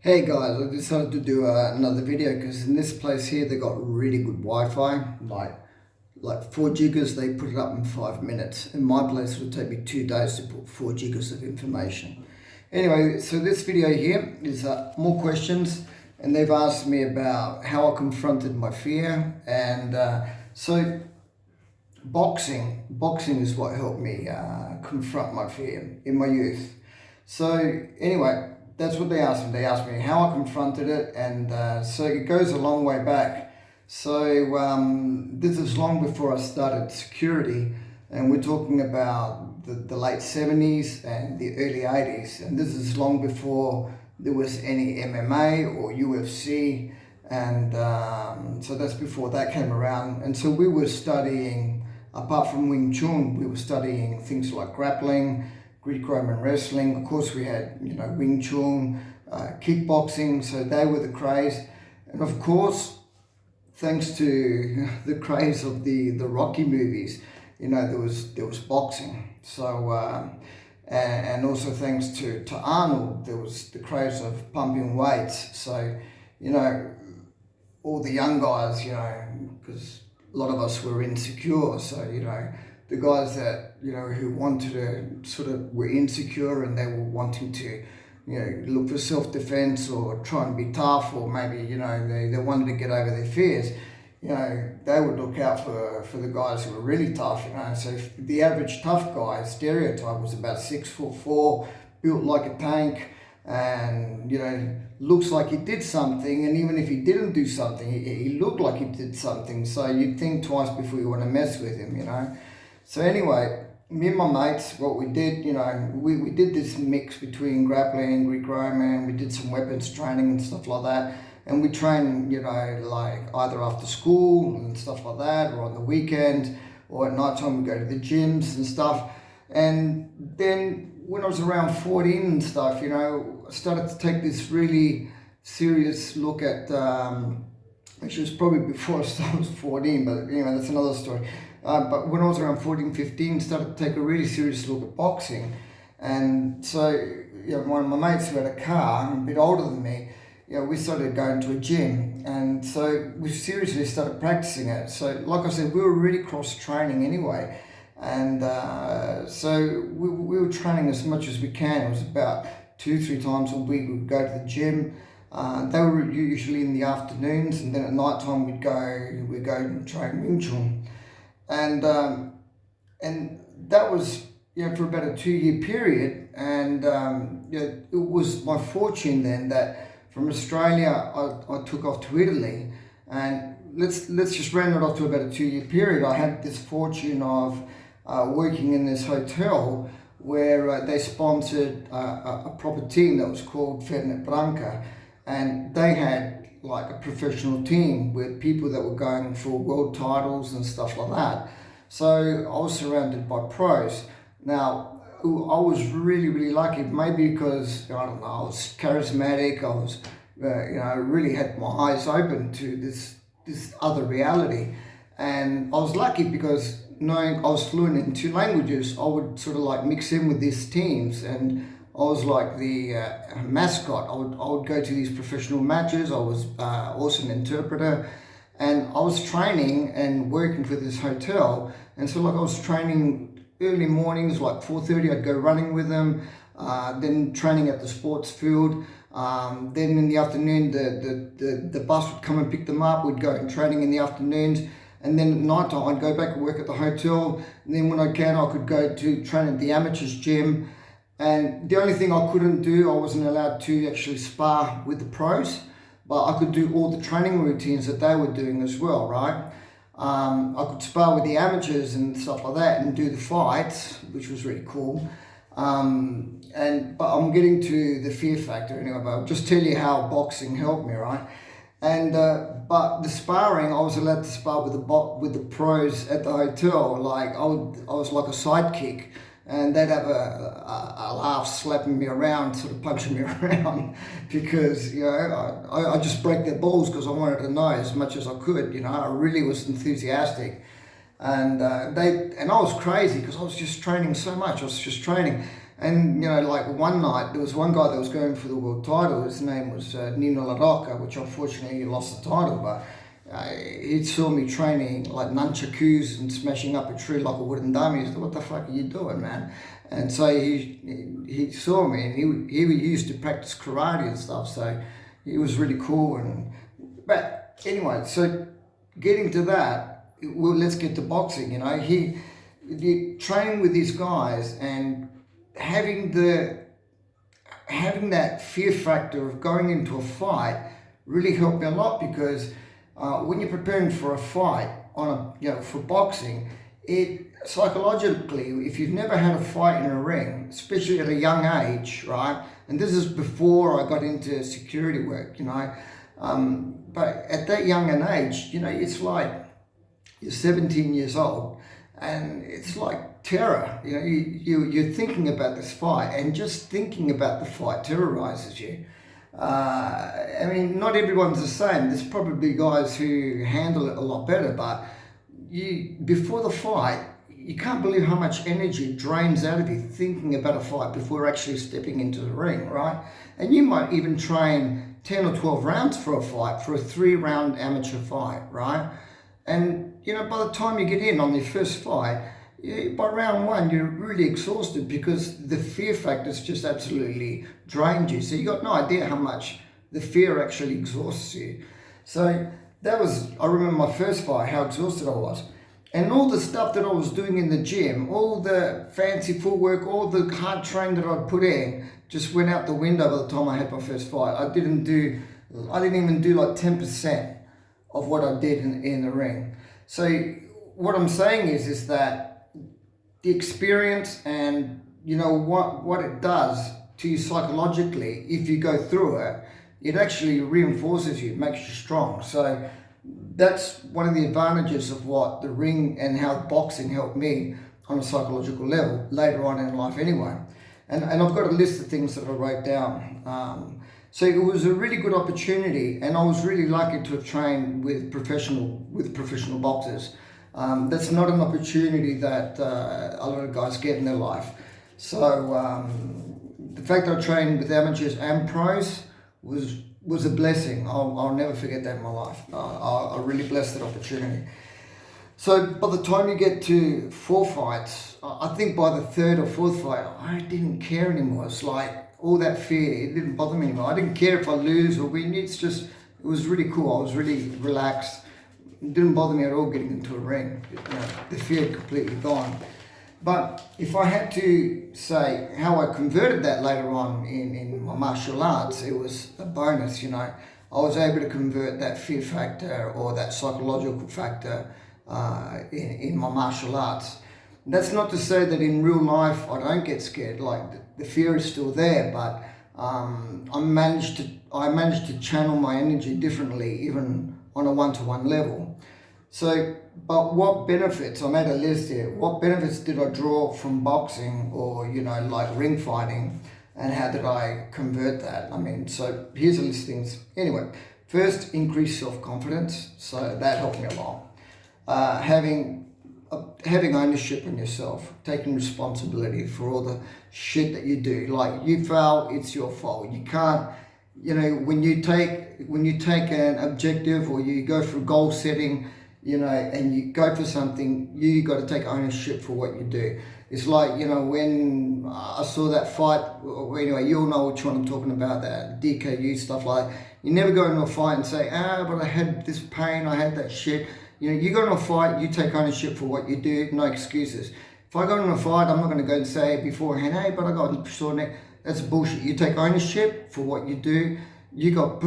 Hey guys, I decided to do another video because in this place here they got really good Wi-Fi, like 4 gigas. They put it up in 5 minutes. In my place, it would take me 2 days to put 4 gigas of information. Anyway, so this video here is more questions, and they've asked me about how I confronted my fear, and so boxing is what helped me confront my fear in my youth. So anyway, that's what they asked me. They asked me how I confronted it, and so it goes a long way back. So this is long before I started security, and we're talking about the late 70s and the early 80s, and this is long before there was any MMA or UFC, and so that's before that came around. And so we were studying, apart from Wing Chun, we were studying things like grappling, Greek-Roman wrestling. Of course, we had, Wing Chun, kickboxing, so they were the craze. And of course, thanks to the craze of the Rocky movies, there was boxing. So, and also thanks to Arnold, there was the craze of pumping weights. So, all the young guys, because a lot of us were insecure, so, the guys that, who wanted to were insecure, and they were wanting to, look for self-defense or try and be tough, or maybe, they wanted to get over their fears, they would look out for the guys who were really tough, So if the average tough guy stereotype was about 6'4", built like a tank, and, looks like he did something, and even if he didn't do something, he looked like he did something, so you'd think twice before you want to mess with him, So anyway, me and my mates, what we did, we did this mix between grappling, Greek-Roman, we did some weapons training and stuff like that. And we trained, like either after school and stuff like that, or on the weekend, or at night time we go to the gyms and stuff. And then when I was around 14 and stuff, I started to take this really serious look at, which was probably before I was 14, but that's another story. But when I was around 14, 15, started to take a really serious look at boxing. And so, one of my mates who had a car, a bit older than me, we started going to a gym. And so we seriously started practicing it. So like I said, we were really cross-training anyway. And so we were training as much as we can. It was about 2-3 times a week we would go to the gym. They were usually in the afternoons, and then at night time we'd go and train Wing Chun. And that was for about a 2-year period, and it was my fortune then that from Australia I took off to Italy, and let's just round it off to about a 2-year period. I had this fortune of working in this hotel where they sponsored a proper team that was called Fernet Branca, and they had like a professional team with people that were going for world titles and stuff like that. So I was surrounded by pros. Now, I was really, really lucky, maybe because, I was charismatic, I was, I really had my eyes open to this other reality. And I was lucky because knowing I was fluent in 2 languages, I would sort of like mix in with these teams, and I was like the mascot. I would go to these professional matches. I was also an interpreter, and I was training and working for this hotel. And so I was training early mornings, like 4:30. I'd go running with them, then training at the sports field. Then in the afternoon, the bus would come and pick them up. We'd go and training in the afternoons. And then at night time, I'd go back and work at the hotel. And then when I could go to train at the amateurs gym. And the only thing I couldn't do, I wasn't allowed to actually spar with the pros, but I could do all the training routines that they were doing as well, right? I could spar with the amateurs and stuff like that and do the fights, which was really cool. But I'm getting to the fear factor anyway, but I'll just tell you how boxing helped me, right? And but the sparring, I was allowed to spar with the pros at the hotel. Like I was like a sidekick, and they'd have a laugh slapping me around, sort of punching me around, because I just break their balls because I wanted to know as much as I could. I really was enthusiastic, and I was crazy because I was just training so much. I was just training, And, like one night, there was one guy that was going for the world title. His name was Nino La Rocca, which unfortunately he lost the title, but he saw me training like nunchakus and smashing up a tree like a wooden dummy. He said, "What the fuck are you doing, man?" And so he saw me, and he used to practice karate and stuff, so he was really cool. But anyway, so getting to that, well, let's get to boxing. He training with these guys and having that fear factor of going into a fight really helped me a lot, because when you're preparing for a fight for boxing, it psychologically, if you've never had a fight in a ring, especially at a young age, right? And this is before I got into security work, but at that young an age, it's like you're 17 years old, and it's like terror. You're thinking about this fight, and just thinking about the fight terrorizes you. Not everyone's the same. There's probably guys who handle it a lot better, but before the fight, you can't believe how much energy drains out of you thinking about a fight before actually stepping into the ring, right? And you might even train 10 or 12 rounds for a fight, for a 3-round amateur fight, right? And, by the time you get in on your first fight, by round 1, you're really exhausted, because the fear factor's just absolutely drained you. So you got no idea how much the fear actually exhausts you. So I remember my first fight, how exhausted I was. And all the stuff that I was doing in the gym, all the fancy footwork, all the hard training that I'd put in, just went out the window by the time I had my first fight. I didn't even do like 10% of what I did in the ring. So what I'm saying is that the experience and what it does to you psychologically, if you go through it, it actually reinforces you, makes you strong. So that's one of the advantages of what the ring and how boxing helped me on a psychological level later on in life anyway. And I've got a list of things that I wrote down. So it was a really good opportunity, and I was really lucky to have trained with professional boxers. That's not an opportunity that a lot of guys get in their life. So the fact that I trained with amateurs and pros was a blessing. I'll never forget that in my life. I really blessed that opportunity. So by the time you get to 4 fights, I think by the 3rd or 4th fight, I didn't care anymore. It's like all that fear, it didn't bother me anymore. I didn't care if I lose or win. It was really cool. I was really relaxed. It didn't bother me at all getting into a ring. The fear had completely gone. But if I had to say how I converted that later on in my martial arts, it was a bonus, I was able to convert that fear factor or that psychological factor in my martial arts. That's not to say that in real life I don't get scared. Like the fear is still there, but I managed to channel my energy differently, even on a one-to-one level. So, but what benefits, I made a list here, what benefits did I draw from boxing or, like ring fighting, and how did I convert that? So here's a list of things. Anyway, first, increase self-confidence. So that helped me a lot. Having ownership in yourself, taking responsibility for all the shit that you do. Like, you fail, it's your fault. You can't, when you take an objective or you go for goal setting, and you go for something, you got to take ownership for what you do. It's like, when I saw that fight, anyway, you all know which one I'm talking about, that DKU stuff like that. You never go into a fight and say, but I had this pain, I had that shit. You go into a fight, you take ownership for what you do, no excuses. If I go into a fight, I'm not going to go and say beforehand, hey, but I got a sore neck. That's bullshit. You take ownership for what you do. You got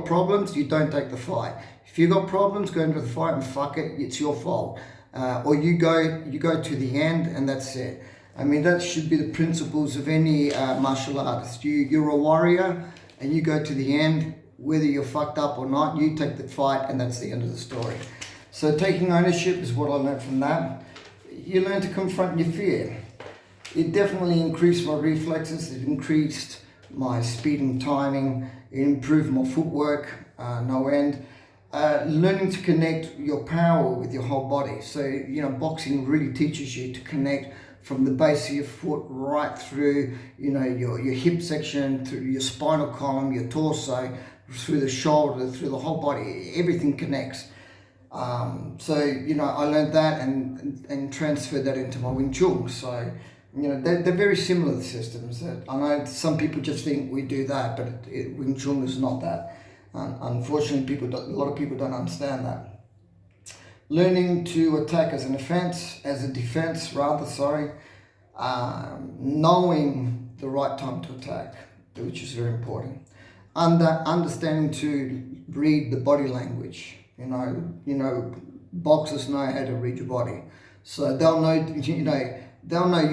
problems, you don't take the fight. If you got problems, go into the fight and fuck it, it's your fault. Or you go to the end, and that's it. That should be the principles of any martial artist. You're a warrior, and you go to the end, whether you're fucked up or not, you take the fight, and that's the end of the story. So taking ownership is what I learned from that. You learn to confront your fear. It definitely increased my reflexes, it increased my speed and timing, it improved my footwork, no end. Learning to connect your power with your whole body. So, boxing really teaches you to connect from the base of your foot right through, you know, your hip section, through your spinal column, your torso, through the shoulder, through the whole body. Everything connects. So, you know, I learned that and transferred that into my Wing Chun. So, you know, they're very similar, the systems. I know some people just think we do that, but Wing Chun is not that. Unfortunately, a lot of people don't understand that. Learning to attack as a defense rather, sorry. Knowing the right time to attack, which is very important. Understanding to read the body language. You know, boxers know how to read your body, so they'll know. They'll know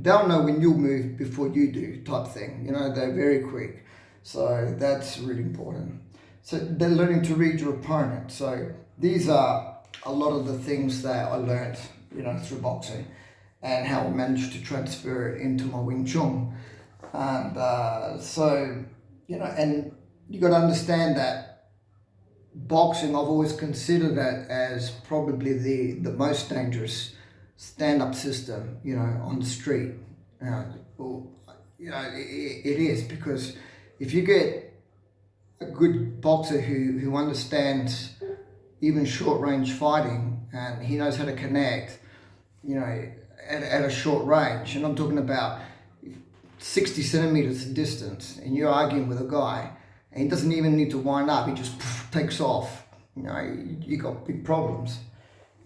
they'll know when you'll move before you do, type thing. You know, they're very quick, so that's really important. So they're learning to read your opponent. So these are a lot of the things that I learned, you know, through boxing, and how I managed to transfer it into my Wing Chun. And so, you know, and you got to understand that boxing, I've always considered that as probably the most dangerous stand-up system, you know, on the street. It is, because if you get a good boxer who understands even short-range fighting, and he knows how to connect, you know, at a short range, and I'm talking about 60 centimeters distance, and you're arguing with a guy, and he doesn't even need to wind up, he just takes off, you know, you got big problems.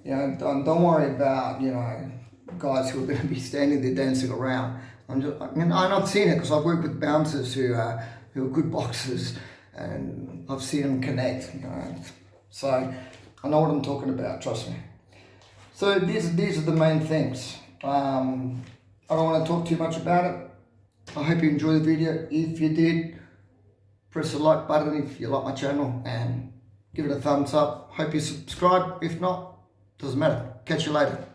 You know, don't worry about, you know, guys who are going to be standing there dancing around. I've seen it because I've worked with bouncers who are good boxers, and I've seen them connect, you know. So I know what I'm talking about, trust me. So these are the main things. I don't want to talk too much about it. I hope you enjoyed the video. If you did, press the like button if you like my channel, and give it a thumbs up. Hope you subscribe. If not, doesn't matter. Catch you later.